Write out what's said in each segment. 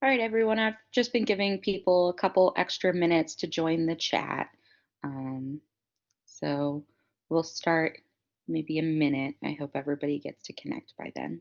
All right, everyone. I've just been giving people a couple extra minutes to join the chat. Um, so we'll start maybe a minute. I hope everybody gets to connect by then.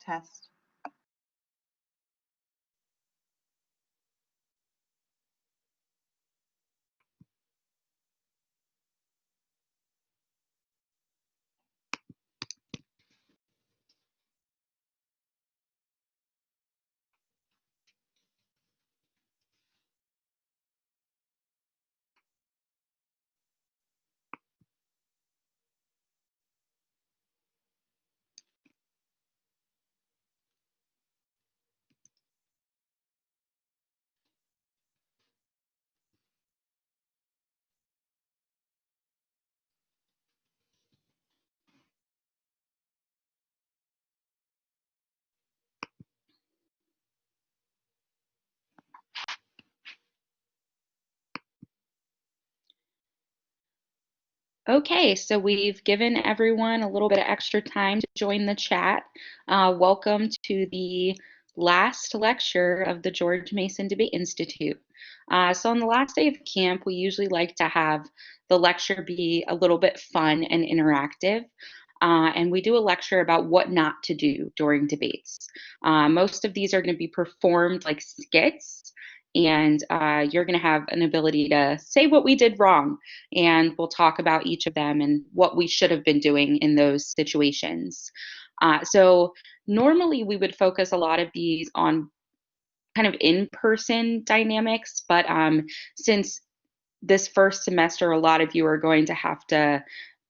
Test. Okay, so we've given everyone a little bit of extra time to join the chat. Welcome to the last lecture of the George Mason Debate Institute. So on the last day of camp, we usually like to have the lecture be a little bit fun and interactive. And we do a lecture about what not to do during debates. Most of these are going to be performed like skits, and you're going to have an ability to say what we did wrong, and we'll talk about each of them and what we should have been doing in those situations. So normally we would focus a lot of these on kind of in-person dynamics, but since this first semester, a lot of you are going to have to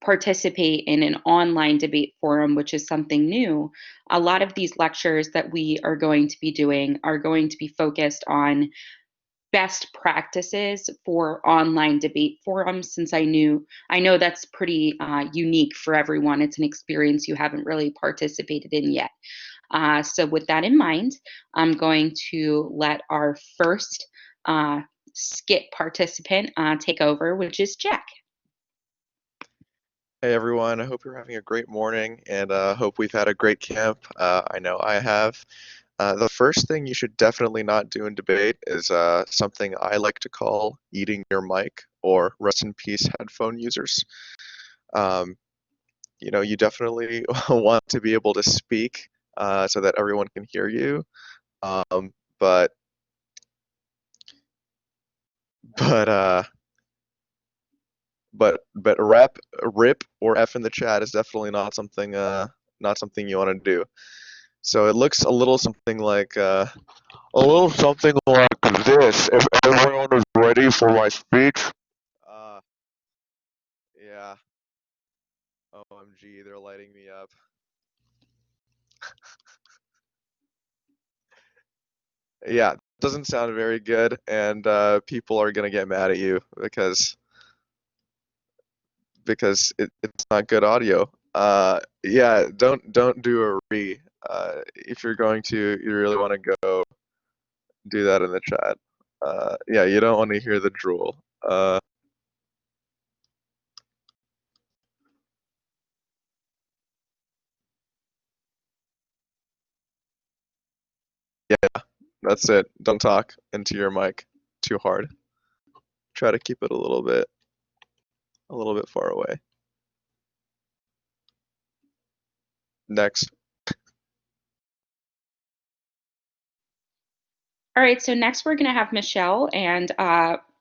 participate in an online debate forum, which is something new. A lot of these lectures that we are going to be doing are going to be focused on best practices for online debate forums, since I know that's pretty unique for everyone. It's an experience you haven't really participated in yet. So with that in mind, I'm going to let our first skit participant take over, which is Jack. Hey everyone, I hope you're having a great morning and hope we've had a great camp. I know I have. The first thing you should definitely not do in debate is something I like to call eating your mic, or rest in peace headphone users. Um, you definitely want to be able to speak so that everyone can hear you. Um, but but uh, but rip or F in the chat is definitely not something you want to do. So it looks a little something like this. If everyone is ready for my speech. Yeah. OMG, they're lighting me up. Yeah, doesn't sound very good, and people are gonna get mad at you because it's not good audio. Yeah, don't do a re. If you're going to, you really want to go do that in the chat. Yeah, you don't want to hear the drool. Yeah, that's it. Don't talk into your mic too hard. Try to keep it a little bit far away. Next. All right, so next we're going to have Michelle, and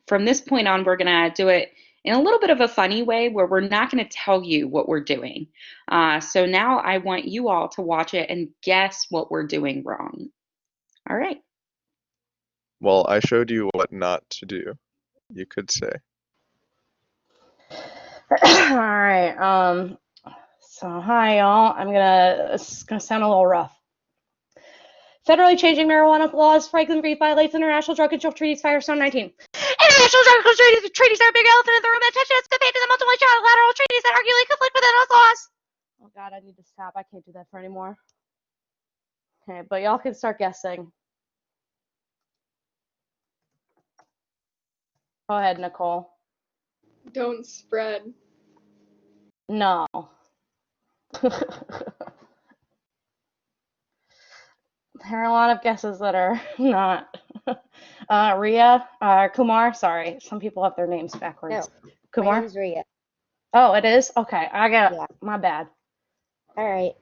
from this point on, we're going to do it in a little bit of a funny way where we're not going to tell you what we're doing. So now I want you all to watch it and guess what we're doing wrong. All right. Well, I showed you what not to do, you could say. All right. So hi y'all. It's gonna sound a little rough. Federally changing marijuana laws, Franklin Reed violates international drug control treaties, Firestone 19. International drug control treaties are a big elephant in the room that touches the fate of the multiple trilateral treaties that arguably conflict with those laws. Oh God, I need to stop. I can't do that for anymore. Okay, but y'all can start guessing. Go ahead, Nicole. Don't spread. No. There are a lot of guesses that are not. Ria, Kumar, sorry. Some people have their names backwards. No, Kumar? my name's Ria. Oh, it is? Okay, Yeah. my bad. All right.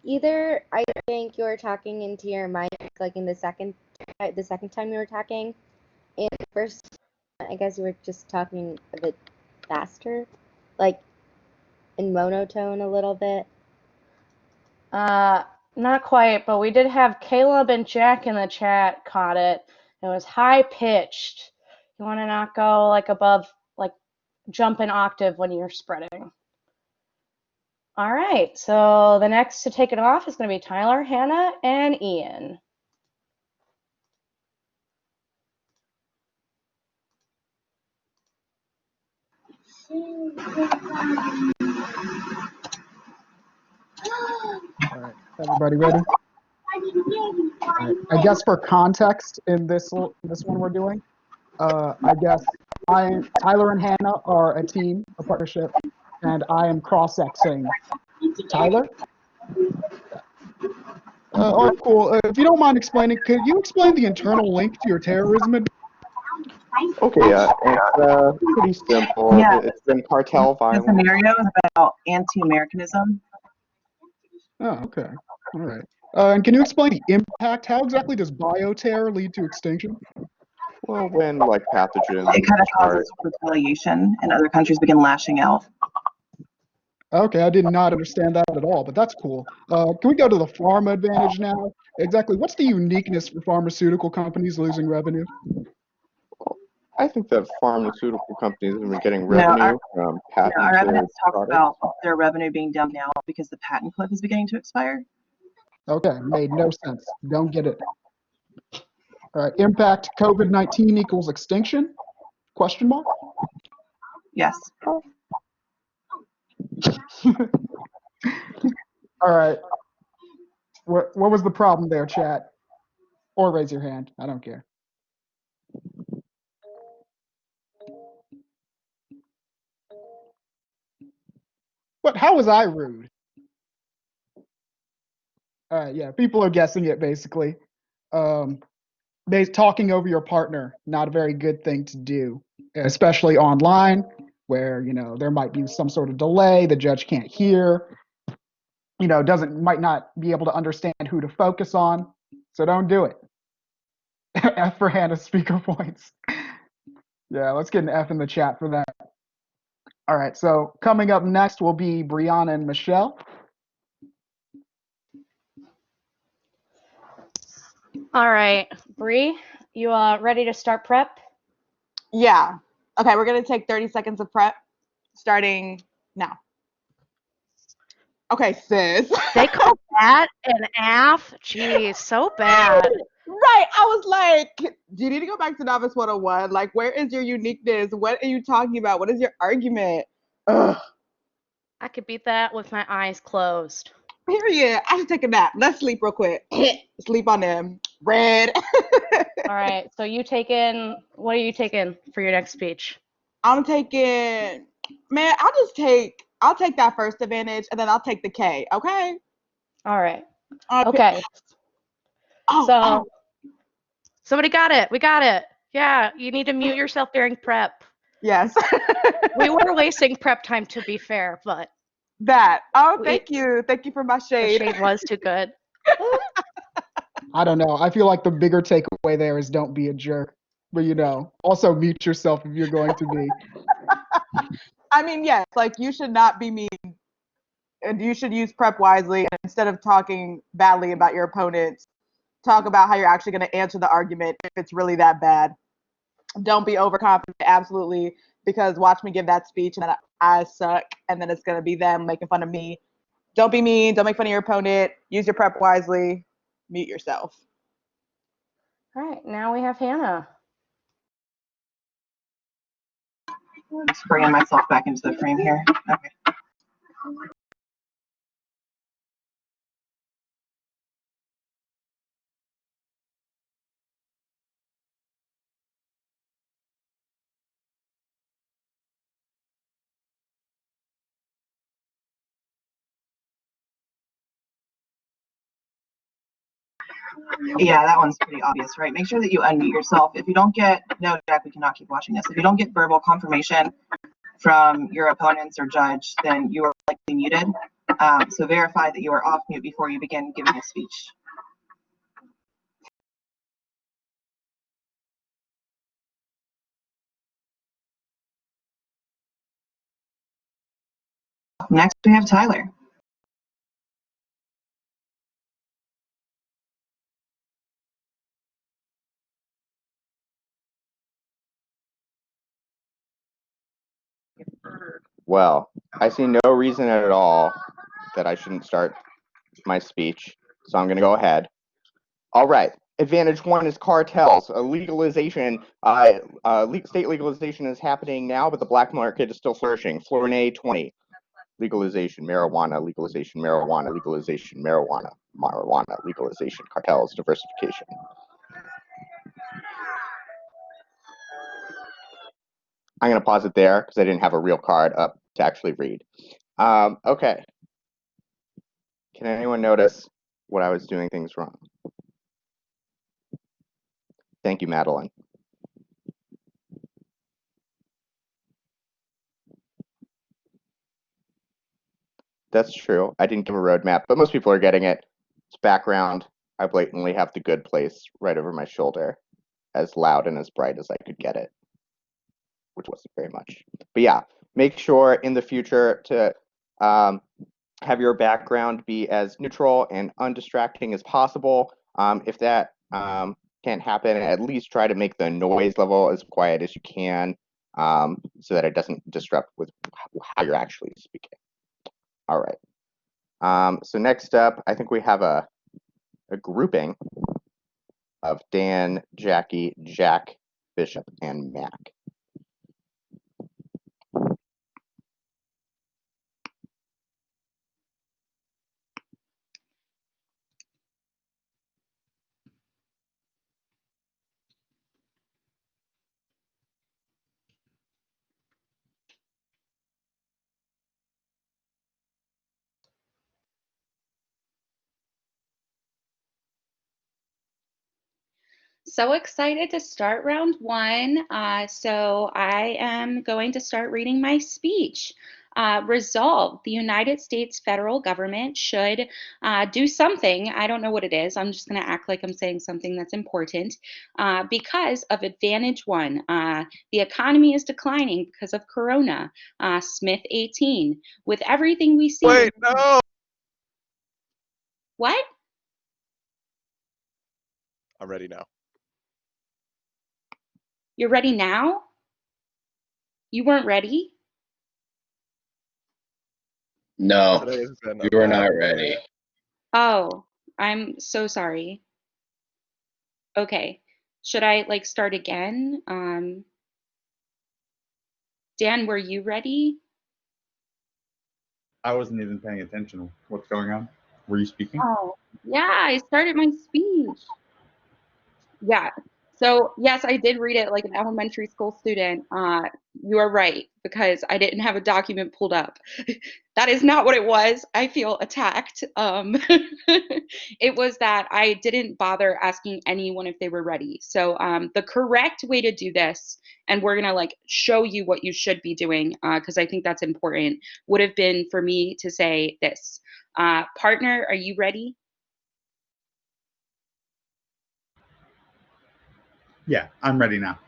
Either I think you're talking into your mic, like in the second time you were talking, and the first, I guess you were just talking a bit faster, like in monotone a little bit. Not quite, but we did have Caleb and Jack in the chat caught it. It was high pitched. You want to not go like above, like jump an octave when you're spreading. All right, so the next to take it off is going to be Tyler, Hannah, and Ian. All right, everybody ready? All right. I guess for context in this one we're doing, I guess Tyler and Hannah are a team, a partnership, and I am cross-sexing Tyler. All right, cool. If you don't mind explaining, could you explain the internal link to your terrorism? Okay, it's pretty simple. Yeah. It's been cartel The violence. scenario is about anti-Americanism. Oh, okay. All right. And can you explain the impact? How exactly does bioterror lead to extinction? Well, when like pathogens It kind of start. causes retaliation, and other countries begin lashing out. Okay, I did not understand that at all, but that's cool. Can we go to the pharma advantage now? Exactly. What's the uniqueness for pharmaceutical companies losing revenue? I think that pharmaceutical companies have been getting No, revenue from Our patented evidence talks products. about their revenue being down now because the patent cliff is beginning to expire. Okay, made no sense. Don't get it. All right, impact COVID-19 equals extinction? Question mark? Yes. All right. What was the problem there, chat? Or raise your hand. I don't care. What? How was I rude? All right, yeah, people are guessing it basically. Talking over your partner, not a very good thing to do, especially online where, there might be some sort of delay, the judge can't hear, might not be able to understand who to focus on. So don't do it. F for Hannah's speaker points. Yeah, let's get an F in the chat for that. All right, so coming up next will be Brianna and Michelle. All right, Bree, you ready to start prep? Yeah. Okay, we're gonna take 30 seconds of prep. starting now. Okay, sis. They call that an AF? Jeez, so bad. Right. I was like, do you need to go back to Novice 101? Like, where is your uniqueness? What are you talking about? What is your argument? Ugh. I could beat that with my eyes closed. Period. I should take a nap. Let's sleep real quick. Sleep on them. Red. All right, so what are you taking for your next speech? I'm taking, man, I'll take that first advantage and then I'll take the K, okay? All right. Okay. Okay. Oh, So oh, somebody got it. We got it. Yeah, you need to mute yourself during prep. yes. We were wasting prep time, to be fair, but That. Oh, thank you. Thank you for my the shade. shade was too good. I don't know. I feel like the bigger takeaway there is don't be a jerk. But also mute yourself if you're going to be. I mean, yes, like you should not be mean and you should use prep wisely. And instead of talking badly about your opponents, talk about how you're actually going to answer the argument if it's really that bad. Don't be overconfident, absolutely, because watch me give that speech and then I suck, and then it's going to be them making fun of me. Don't be mean. Don't make fun of your opponent. Use your prep wisely. Mute yourself. All right, now we have Hannah. I'm just bringing myself back into the frame here. Okay. Yeah, that one's pretty obvious, right? Make sure that you unmute yourself. If you don't get, no, Jack, we cannot keep watching this. If you don't get verbal confirmation from your opponents or judge, then you are likely muted. So verify that you are off mute before you begin giving a speech. Next, we have Tyler. Well, I see no reason at all that I shouldn't start my speech, so I'm going to go ahead. All right. Advantage one is cartels. Legalization, state legalization is happening now, but the black market is still flourishing. Flornay 20. Legalization, marijuana, legalization, marijuana, legalization, marijuana, marijuana, legalization, cartels, diversification. I'm going to pause it there because I didn't have a real card up to actually read. Okay. Can anyone notice what I was doing things wrong? Thank you, Madeline. That's true. I didn't give a roadmap, but most people are getting it. It's background. I blatantly have the good place right over my shoulder, as loud and as bright as I could get it, which wasn't very much. But yeah, make sure in the future to have your background be as neutral and undistracting as possible. If that can't happen, at least try to make the noise level as quiet as you can so that it doesn't disrupt with how you're actually speaking. All right. So next up, I think we have a grouping of Dan, Jackie, Jack, Bishop, and Mac. So excited to start round one. So I am going to start reading my speech. Resolve, the United States federal government should do something. I don't know what it is. I'm just going to act like I'm saying something that's important because of Advantage 1. The economy is declining because of Corona. Smith 18. With everything we see. Wait, no! What? I'm ready now. You're ready now? You weren't ready? No, Today has been you a are bad not day. ready. Oh, I'm so sorry. Okay. Should I like start again? Dan, were you ready? I wasn't even paying attention. What's going on? Were you speaking? Oh, yeah, I started my speech. Yeah. So yes, I did read it like an elementary school student. You are right, because I didn't have a document pulled up. That is not what it was. I feel attacked. It was that I didn't bother asking anyone if they were ready. So the correct way to do this, and we're gonna like show you what you should be doing, because I think that's important, would have been for me to say this. Partner, are you ready? Yeah, I'm ready now.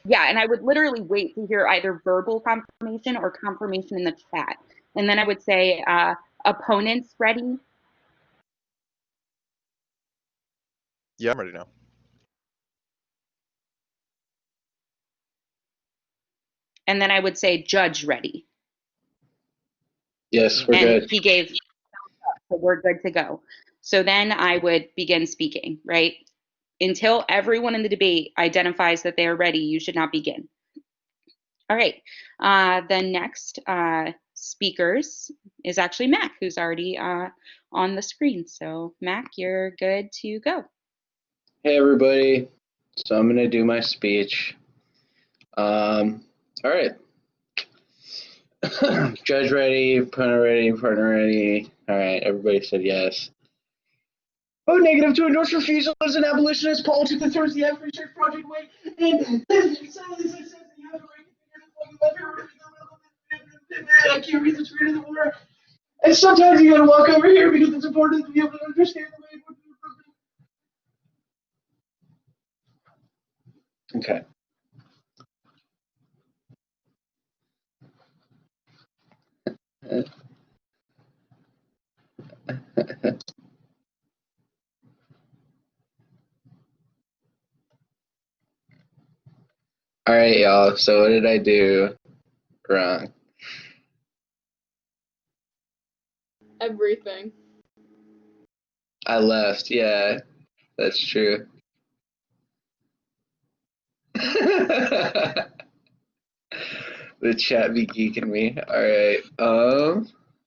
Yeah, and I would literally wait to hear either verbal confirmation or confirmation in the chat. And then I would say, opponents ready? Yeah, I'm ready now. And then I would say, judge ready. Yes, we're And good. he gave, so we're good to go. So then I would begin speaking, right? Until everyone in the debate identifies that they are ready, you should not begin. All right. The next speakers is actually Mac, who's already on the screen. So Mac, you're good to go. Hey, everybody. So I'm going to do my speech. All right. Judge ready, opponent ready, partner ready. All right, everybody said yes. Vote negative to endorse refusal as an abolitionist policy that throws the African Research Project away. And I can't read the screen anymore. And sometimes you gotta walk over here because it's important to be able to understand the way. Okay. All right, y'all. So what did I do wrong? Everything. I left. Yeah, that's true. The chat be geeking me. All right.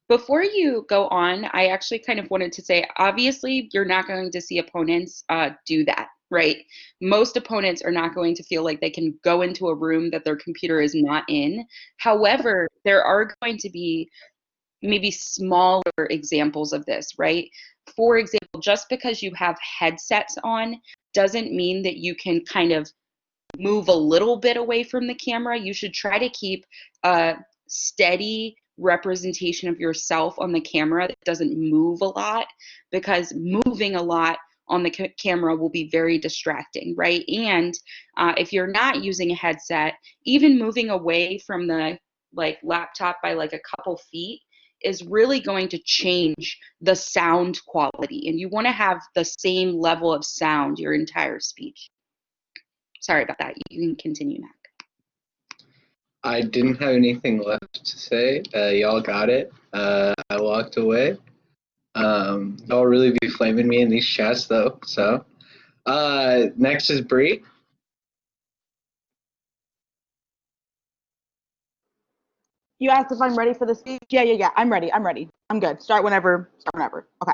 Before you go on, I actually kind of wanted to say, obviously, you're not going to see opponents do that, right? Most opponents are not going to feel like they can go into a room that their computer is not in. However, there are going to be maybe smaller examples of this, right? For example, just because you have headsets on doesn't mean that you can kind of move a little bit away from the camera. You should try to keep a steady representation of yourself on the camera that doesn't move a lot, because moving a lot on the camera will be very distracting, right? And if you're not using a headset, even moving away from the like laptop by like a couple feet is really going to change the sound quality, and you want to have the same level of sound your entire speech. Sorry about that. You can continue, Mac. I didn't have anything left to say. Y'all got it. I walked away. Y'all really be flaming me in these chats though. So next is Bree. You asked if I'm ready for the speech? Yeah. I'm ready. I'm good. Start whenever. Okay.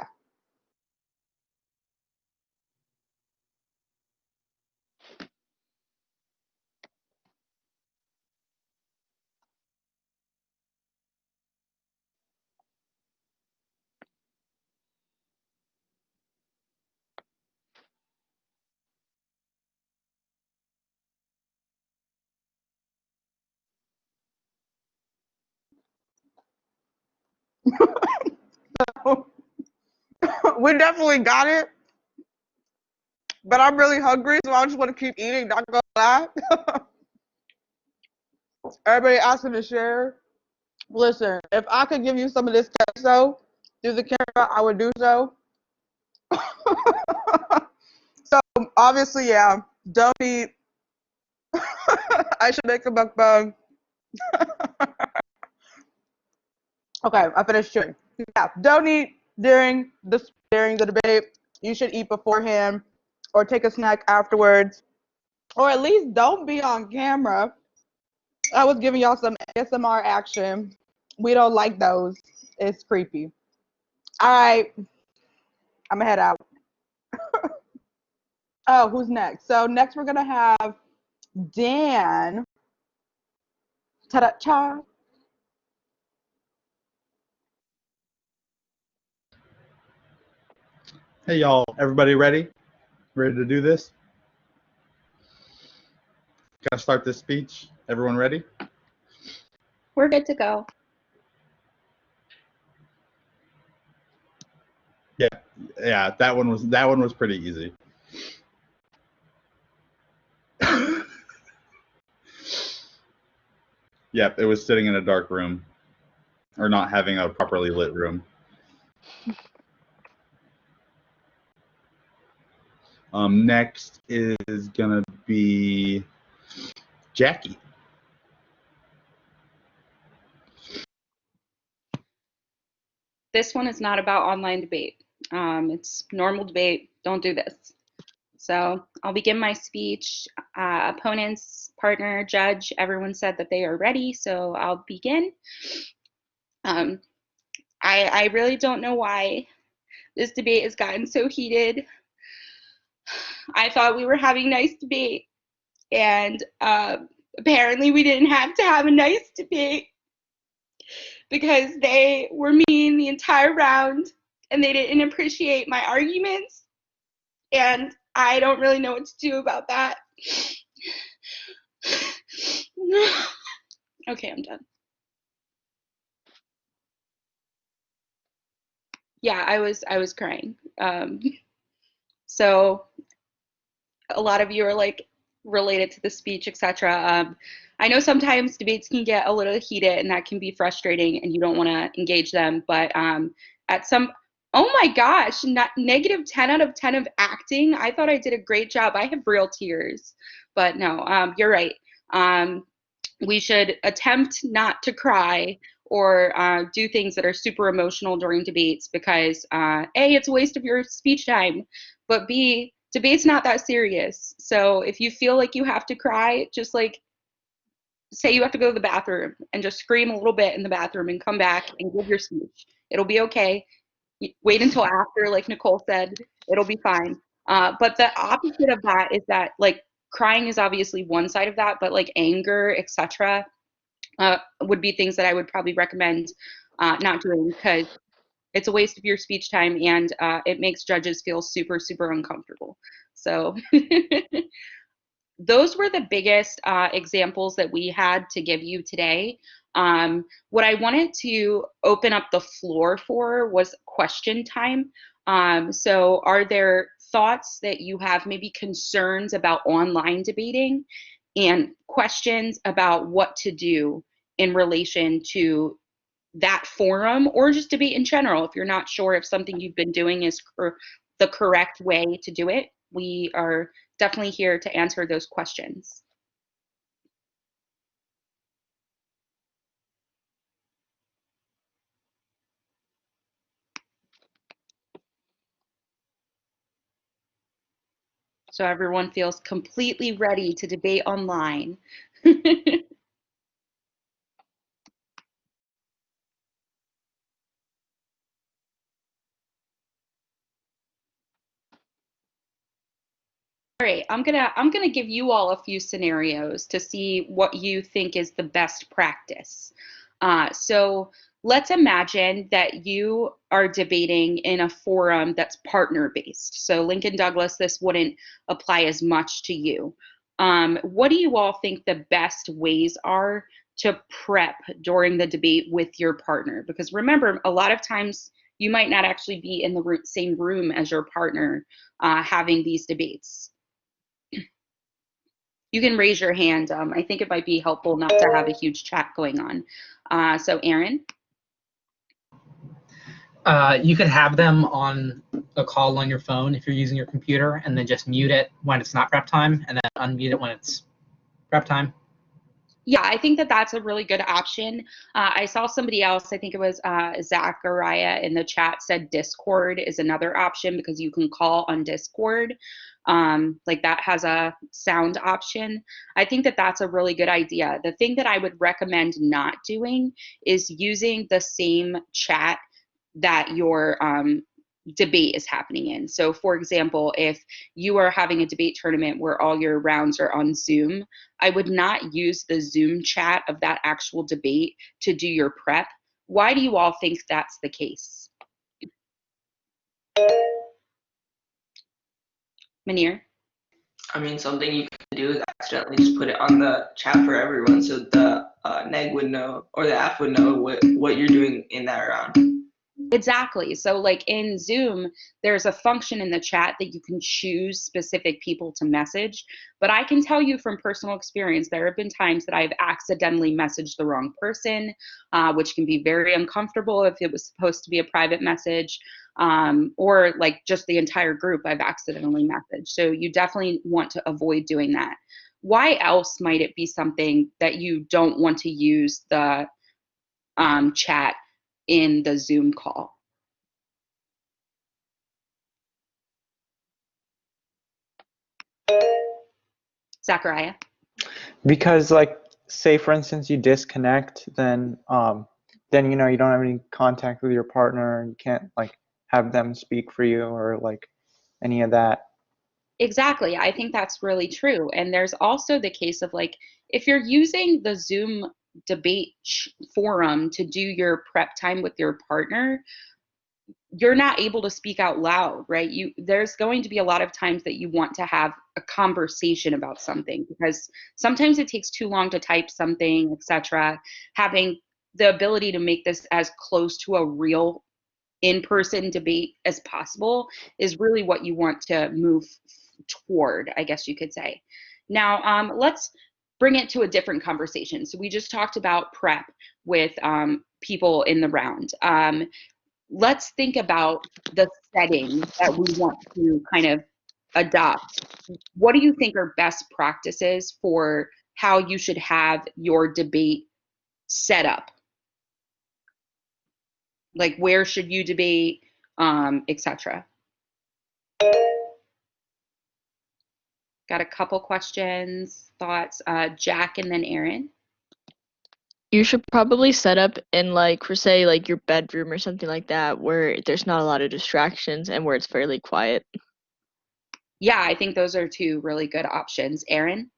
We definitely got it. But I'm really hungry, so I just want to keep eating, not gonna lie. Everybody asking to share. Listen, if I could give you some of this queso through the camera, I would do so. So obviously, yeah, don't eat. I should make a mukbang. Okay, I finished chewing. Yeah, don't eat during the debate. You should eat beforehand or take a snack afterwards, or at least don't be on camera. I was giving y'all some ASMR action. We don't like those. It's creepy. All right, I'm gonna head out. Oh, who's next? So next we're gonna have Dan. Ta-da-cha. Hey, y'all. Everybody ready? Ready to do this? Gotta start this speech. Everyone ready? We're good to go. Yeah. That one was pretty easy. Yep, it was sitting in a dark room, or not having a properly lit room. Next is gonna be Jackie. This one is not about online debate. It's normal debate. Don't do this. So I'll begin my speech. Opponents, partner, judge, everyone said that they are ready, so I'll begin. I really don't know why this debate has gotten so heated. I thought we were having nice debate, and apparently we didn't have to have a nice debate because they were mean the entire round and they didn't appreciate my arguments, and I don't really know what to do about that. Okay, I'm done. Yeah, I was crying. So a lot of you are like related to the speech, etc. I know sometimes debates can get a little heated and that can be frustrating and you don't want to engage them, but at some, oh my gosh, negative 10 out of 10 of acting. I thought I did a great job. I have real tears, but no, you're right. We should attempt not to cry or do things that are super emotional during debates because A, it's a waste of your speech time, but B, debate's not that serious. So if you feel like you have to cry, just like say you have to go to the bathroom and just scream a little bit in the bathroom and come back and give your speech. It'll be okay. Wait until after, like Nicole said, it'll be fine. But the opposite of that is that like crying is obviously one side of that, but like anger, etc., would be things that I would probably recommend not doing because it's a waste of your speech time and it makes judges feel super, super uncomfortable. So those were the biggest examples that we had to give you today. What I wanted to open up the floor for was question time. So are there thoughts that you have, maybe concerns about online debating and questions about what to do in relation to that forum or just debate in general? If you're not sure if something you've been doing is the correct way to do it, we are definitely here to answer those questions. So everyone feels completely ready to debate online. All right, I'm gonna give you all a few scenarios to see what you think is the best practice. So let's imagine that you are debating in a forum that's partner based. So Lincoln Douglas, this wouldn't apply as much to you. What do you all think the best ways are to prep during the debate with your partner? Because remember, a lot of times you might not actually be in the same room as your partner having these debates. You can raise your hand. I think it might be helpful not to have a huge chat going on. So Aaron? You could have them on a call on your phone if you're using your computer, and then just mute it when it's not prep time, and then unmute it when it's prep time. Yeah, I think that that's a really good option. I saw somebody else, I think it was Zachariah in the chat, said Discord is another option because you can call on Discord. Like that has a sound option. I think that that's a really good idea. The thing that I would recommend not doing is using the same chat that your debate is happening in. So, for example, if you are having a debate tournament where all your rounds are on Zoom, I would not use the Zoom chat of that actual debate to do your prep. Why do you all think that's the case? Manir? I mean, something you could do is accidentally just put it on the chat for everyone so the neg would know or the app would know what you're doing in that round. Exactly. So like in Zoom, there's a function in the chat that you can choose specific people to message. But I can tell you from personal experience, there have been times that I've accidentally messaged the wrong person, which can be very uncomfortable if it was supposed to be a private message, or like just the entire group I've accidentally messaged. So you definitely want to avoid doing that. Why else might it be something that you don't want to use the chat in the Zoom call? Zachariah? Because like say for instance you disconnect, then you know you don't have any contact with your partner and you can't like have them speak for you or like any of that. Exactly. I think that's really true. And there's also the case of like, if you're using the Zoom debate forum to do your prep time with your partner, you're not able to speak out loud, right? There's going to be a lot of times that you want to have a conversation about something because sometimes it takes too long to type something, etc. Having the ability to make this as close to a real in-person debate as possible is really what you want to move toward, I guess you could say. Now, let's bring it to a different conversation. So we just talked about prep with people in the round. Let's think about the setting that we want to kind of adopt. What do you think are best practices for how you should have your debate set up? Like where should you debate, etc. Got a couple questions, thoughts. Jack and then Aaron. You should probably set up in like for say like your bedroom or something like that where there's not a lot of distractions and where it's fairly quiet. Yeah, I think those are two really good options. Aaron?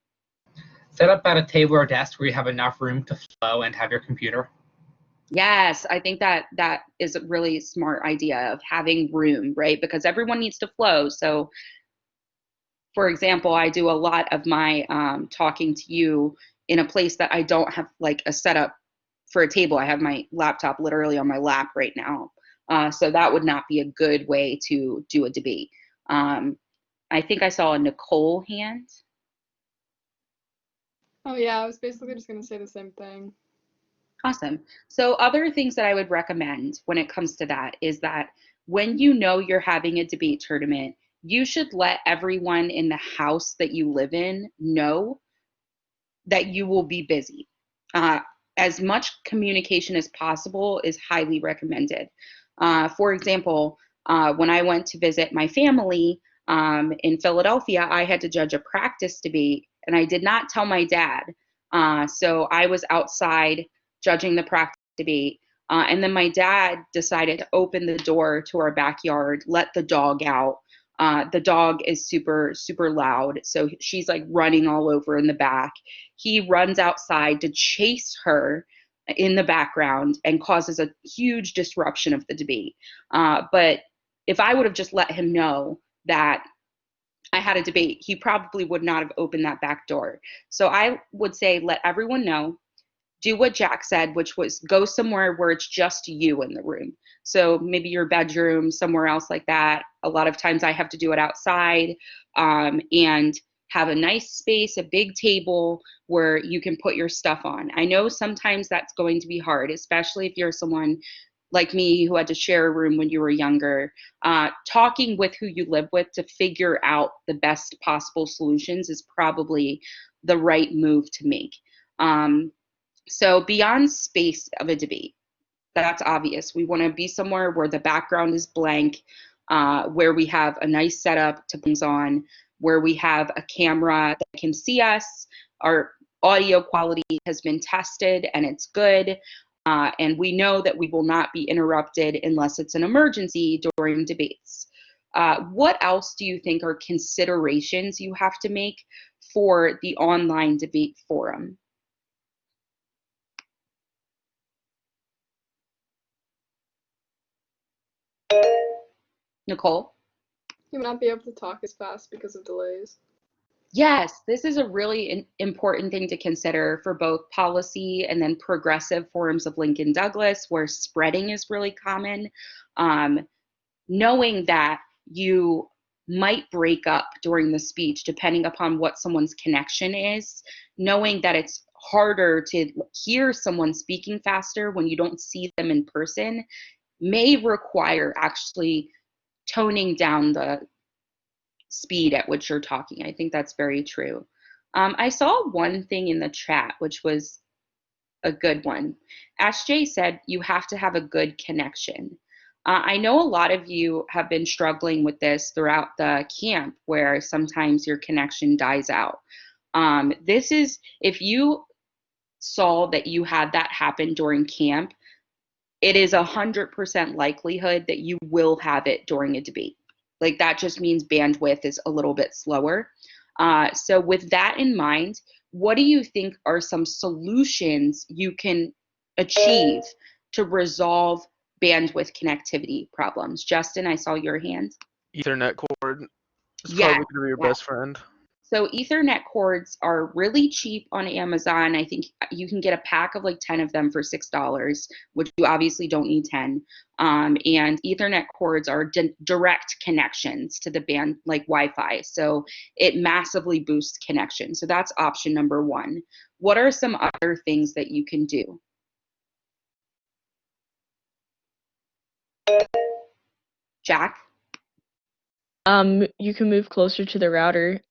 Set up at a table or desk where you have enough room to flow and have your computer. Yes, I think that is a really smart idea of having room, right? Because everyone needs to flow. So, for example, I do a lot of my talking to you in a place that I don't have like a setup for a table. I have my laptop literally on my lap right now. So that would not be a good way to do a debate. I think I saw a Nicole hand. Oh yeah, I was basically just gonna say the same thing. Awesome. So other things that I would recommend when it comes to that is that when you know you're having a debate tournament, you should let everyone in the house that you live in know that you will be busy. As much communication as possible is highly recommended. For example, when I went to visit my family in Philadelphia, I had to judge a practice debate, and I did not tell my dad. So I was outside judging the practice debate. And then my dad decided to open the door to our backyard, let the dog out. The dog is super, super loud. So she's like running all over in the back. He runs outside to chase her in the background and causes a huge disruption of the debate. But if I would have just let him know that I had a debate, he probably would not have opened that back door. So I would say let everyone know. Do what Jack said, which was go somewhere where it's just you in the room. So maybe your bedroom, somewhere else like that. A lot of times I have to do it outside, and have a nice space, a big table where you can put your stuff on. I know sometimes that's going to be hard, especially if you're someone like me who had to share a room when you were younger. Talking with who you live with to figure out the best possible solutions is probably the right move to make. So beyond space of a debate, that's obvious. We want to be somewhere where the background is blank, where we have a nice setup to things on, where we have a camera that can see us. Our audio quality has been tested and it's good. And we know that we will not be interrupted unless it's an emergency during debates. What else do you think are considerations you have to make for the online debate forum? Nicole? You will not be able to talk as fast because of delays. Yes, this is a really important thing to consider for both policy and then progressive forms of Lincoln Douglas, where spreading is really common. Knowing that you might break up during the speech depending upon what someone's connection is, knowing that it's harder to hear someone speaking faster when you don't see them in person may require actually toning down the speed at which you're talking. I think that's very true. I saw one thing in the chat, which was a good one. SJ said you have to have a good connection. I know a lot of you have been struggling with this throughout the camp where sometimes your connection dies out. This is, if you saw that you had that happen during camp, it is 100% likelihood that you will have it during a debate. Like that just means bandwidth is a little bit slower. So with that in mind, what do you think are some solutions you can achieve to resolve bandwidth connectivity problems? Justin, I saw your hand. Ethernet cord is Yeah, probably going to be your yeah. best friend. So Ethernet cords are really cheap on Amazon. I think you can get a pack of like 10 of them for $6, which you obviously don't need 10. And Ethernet cords are direct connections to the band, like Wi-Fi. So it massively boosts connection. So that's option number one. What are some other things that you can do? Jack? You can move closer to the router.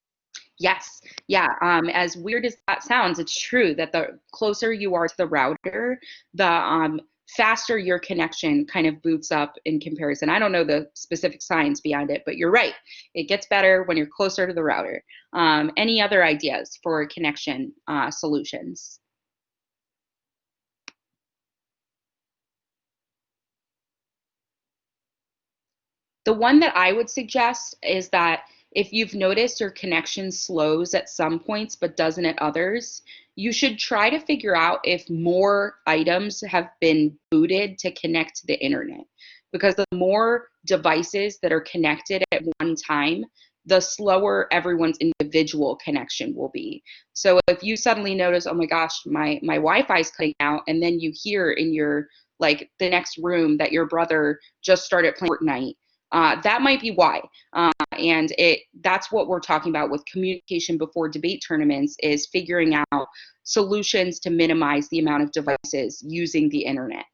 Yes. Yeah. As weird as that sounds, it's true that the closer you are to the router, the faster your connection kind of boots up in comparison. I don't know the specific science behind it, but you're right. It gets better when you're closer to the router. Any other ideas for connection solutions? The one that I would suggest is that if you've noticed your connection slows at some points but doesn't at others, you should try to figure out if more items have been booted to connect to the internet. Because the more devices that are connected at one time, the slower everyone's individual connection will be. So if you suddenly notice, oh my gosh, my Wi-Fi is cutting out, and then you hear in your like the next room that your brother just started playing Fortnite, that might be why. And that's what we're talking about with communication before debate tournaments, is figuring out solutions to minimize the amount of devices using the internet.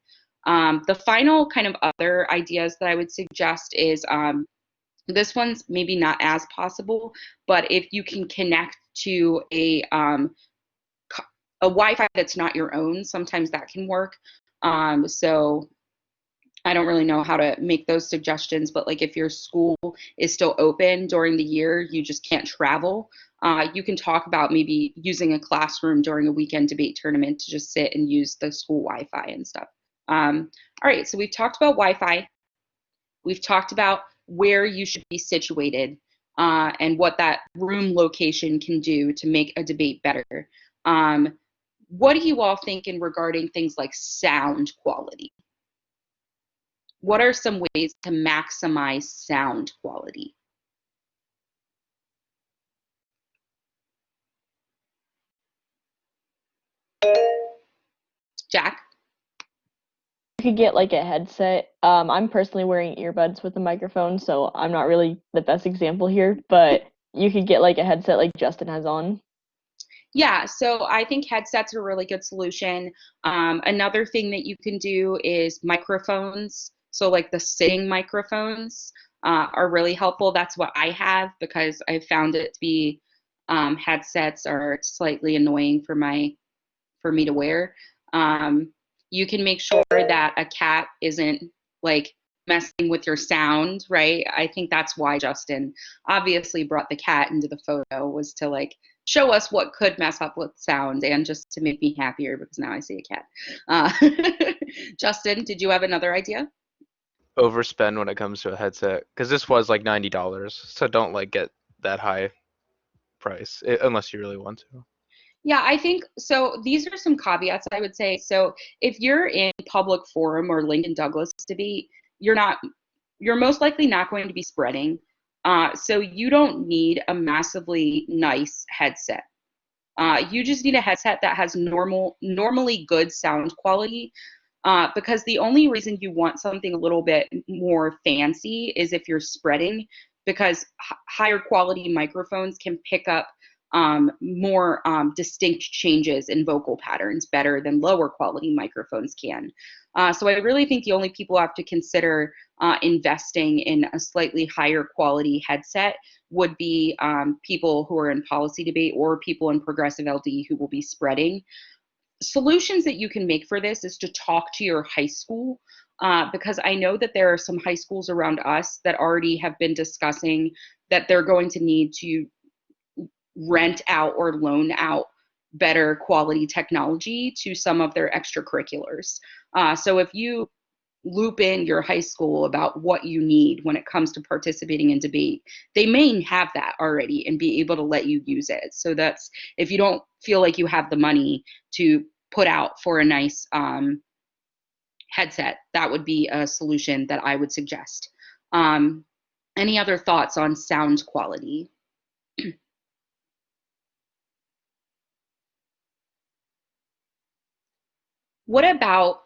The final kind of other ideas that I would suggest is this one's maybe not as possible, but if you can connect to a Wi-Fi that's not your own, sometimes that can work. So I don't really know how to make those suggestions, but like if your school is still open during the year, you just can't travel, you can talk about maybe using a classroom during a weekend debate tournament to just sit and use the school Wi-Fi and stuff. All right, so we've talked about Wi-Fi. We've talked about where you should be situated and what that room location can do to make a debate better. What do you all think in regarding things like sound quality? What are some ways to maximize sound quality? Jack? You could get like a headset. I'm personally wearing earbuds with a microphone, so I'm not really the best example here, but you could get like a headset like Justin has on. Yeah, so I think headsets are a really good solution. Another thing that you can do is microphones. So like the sitting microphones are really helpful. That's what I have because I found it to be headsets are slightly annoying for my for me to wear. You can make sure that a cat isn't like messing with your sound, right? I think that's why Justin obviously brought the cat into the photo, was to like show us what could mess up with sound and just to make me happier because now I see a cat. Justin, did you have another idea? Overspend when it comes to a headset, because this was like $90, so don't like get that high price unless you really want to. Yeah, I think so. These are some caveats I would say. So if you're in public forum or Lincoln Douglas debate, you're most likely not going to be spreading. So you don't need a massively nice headset. You just need a headset that has normally good sound quality. Because the only reason you want something a little bit more fancy is if you're spreading, because higher quality microphones can pick up more distinct changes in vocal patterns better than lower quality microphones can. So I really think the only people who have to consider investing in a slightly higher quality headset would be people who are in policy debate or people in progressive LD who will be spreading. Solutions that you can make for this is to talk to your high school, because I know that there are some high schools around us that already have been discussing that they're going to need to rent out or loan out better quality technology to some of their extracurriculars. So if you loop in your high school about what you need when it comes to participating in debate, they may have that already and be able to let you use it. So that's, if you don't feel like you have the money to put out for a nice headset, that would be a solution that I would suggest. Any other thoughts on sound quality? What about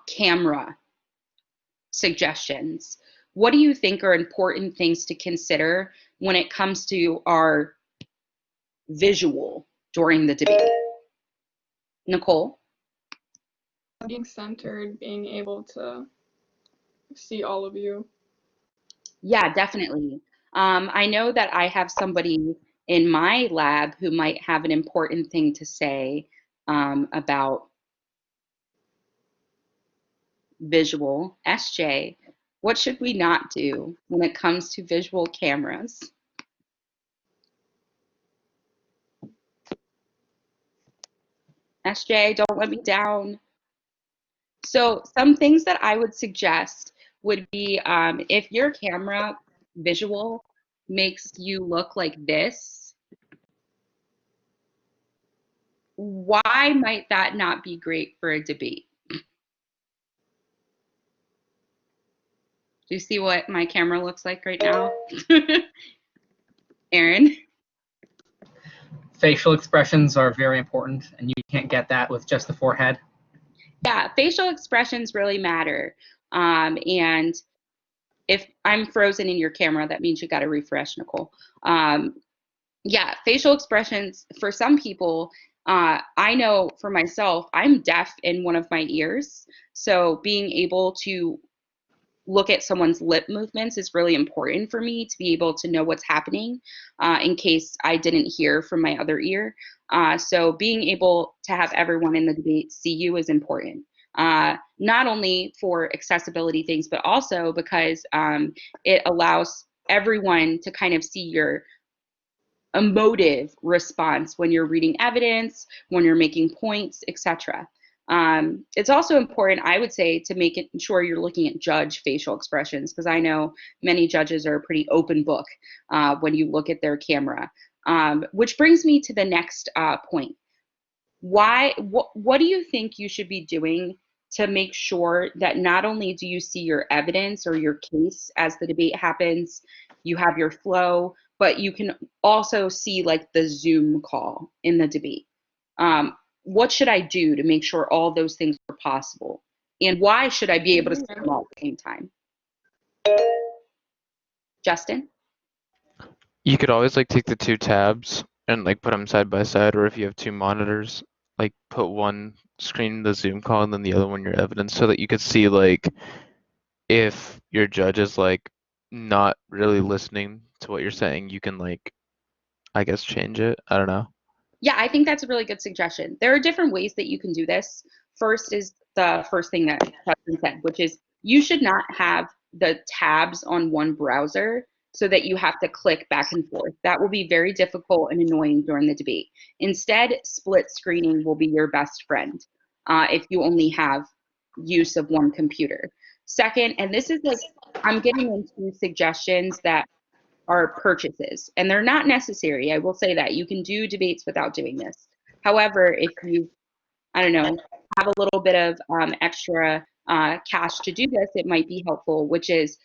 camera suggestions? What do you think are important things to consider when it comes to our visual during the debate? Nicole? Being centered, being able to see all of you. Yeah, definitely. I know that I have somebody in my lab who might have an important thing to say about visual. SJ, what should we not do when it comes to visual cameras? SJ, don't let me down. So some things that I would suggest would be if your camera visual makes you look like this, why might that not be great for a debate? Do you see what my camera looks like right now? Aaron? Facial expressions are very important, and you can't get that with just the forehead. Yeah, facial expressions really matter. And if I'm frozen in your camera, that means you got to refresh, Nicole. Yeah, facial expressions for some people, I know for myself, I'm deaf in one of my ears. So being able to look at someone's lip movements is really important for me to be able to know what's happening in case I didn't hear from my other ear. So being able to have everyone in the debate see you is important. Not only for accessibility things, but also because it allows everyone to kind of see your emotive response when you're reading evidence, when you're making points, etc. It's also important, I would say, to make it sure you're looking at judge facial expressions, because I know many judges are a pretty open book when you look at their camera. Which brings me to the next point. What do you think you should be doing to make sure that not only do you see your evidence or your case as the debate happens, you have your flow, but you can also see like the Zoom call in the debate? What should I do to make sure all those things are possible? And why should I be able to see them all at the same time? Justin? You could always like take the two tabs and like put them side by side, or if you have two monitors, like put one screen the Zoom call and then the other one your evidence, so that you could see like if your judge is like not really listening to what you're saying, you can like I guess change it. I don't know. Yeah, I think that's a really good suggestion. There are different ways that you can do this. First is the first thing that Justin said, which is you should not have the tabs on one browser so that you have to click back and forth. That will be very difficult and annoying during the debate. Instead, split screening will be your best friend if you only have use of one computer. Second, and this is like, I'm getting into suggestions that are purchases, and they're not necessary. I will say that you can do debates without doing this. However, if you, I don't know, have a little bit of extra cash to do this, it might be helpful, which is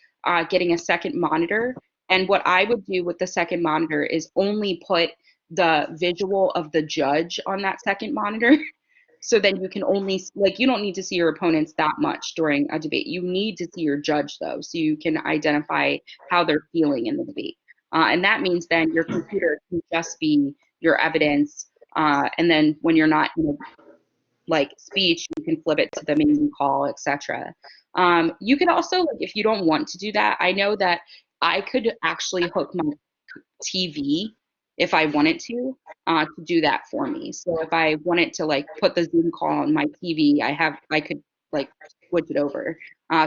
getting a second monitor. And what I would do with the second monitor is only put the visual of the judge on that second monitor. So then you can only, like, you don't need to see your opponents that much during a debate. You need to see your judge, though, so you can identify how they're feeling in the debate. And that means then your computer can just be your evidence. And then when you're not in a, like, speech, you can flip it to the main call, etc. You could also, like, if you don't want to do that, I know that I could actually hook my TV if I wanted to do that for me. So if I wanted to, like, put the Zoom call on my TV, I could, like, switch it over.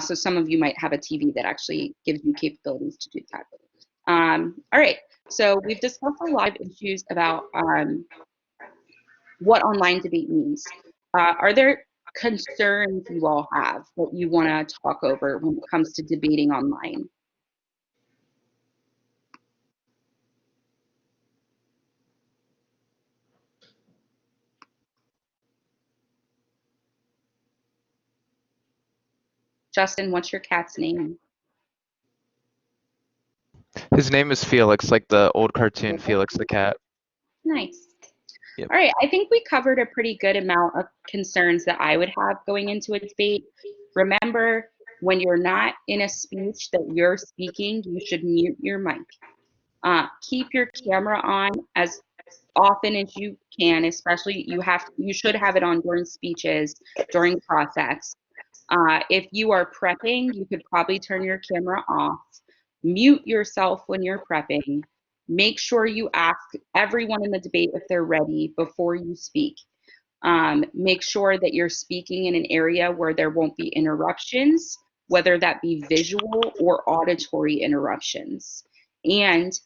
So some of you might have a TV that actually gives you capabilities to do that. All right, so we've discussed a lot of issues about what online debate means. Are there concerns you all have that you want to talk over when it comes to debating online? Justin, what's your cat's name? His name is Felix, like the old cartoon Felix the cat. Nice. Yep. All right, I think we covered a pretty good amount of concerns that I would have going into a debate. Remember, when you're not in a speech that you're speaking, you should mute your mic. Keep your camera on as often as you can, especially you should have it on during speeches, during process. If you are prepping, you could probably turn your camera off. Mute yourself when you're prepping. Make sure you ask everyone in the debate if they're ready before you speak. Make sure that you're speaking in an area where there won't be interruptions, whether that be visual or auditory interruptions. And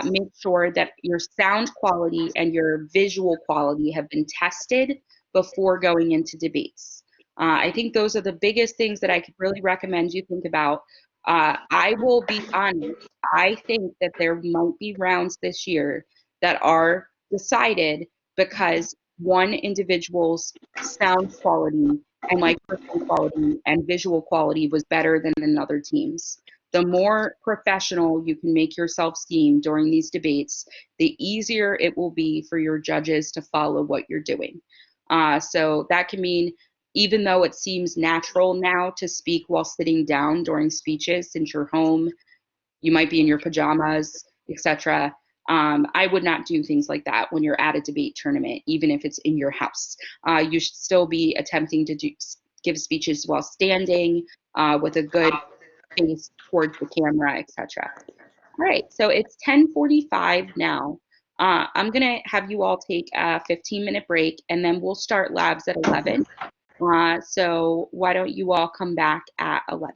make sure that your sound quality and your visual quality have been tested before going into debates. I think those are the biggest things that I could really recommend you think about. I will be honest, I think that there might be rounds this year that are decided because one individual's sound quality and microphone quality and visual quality was better than another team's. The more professional you can make yourself seem during these debates, the easier it will be for your judges to follow what you're doing. So that can mean, even though it seems natural now to speak while sitting down during speeches, since you're home, you might be in your pajamas, etc. I would not do things like that when you're at a debate tournament, even if it's in your house. You should still be attempting to give speeches while standing with a good face towards the camera, etc. All right, so it's 10:45 now. I'm gonna have you all take a 15-minute break, and then we'll start labs at 11. So why don't you all come back at 11?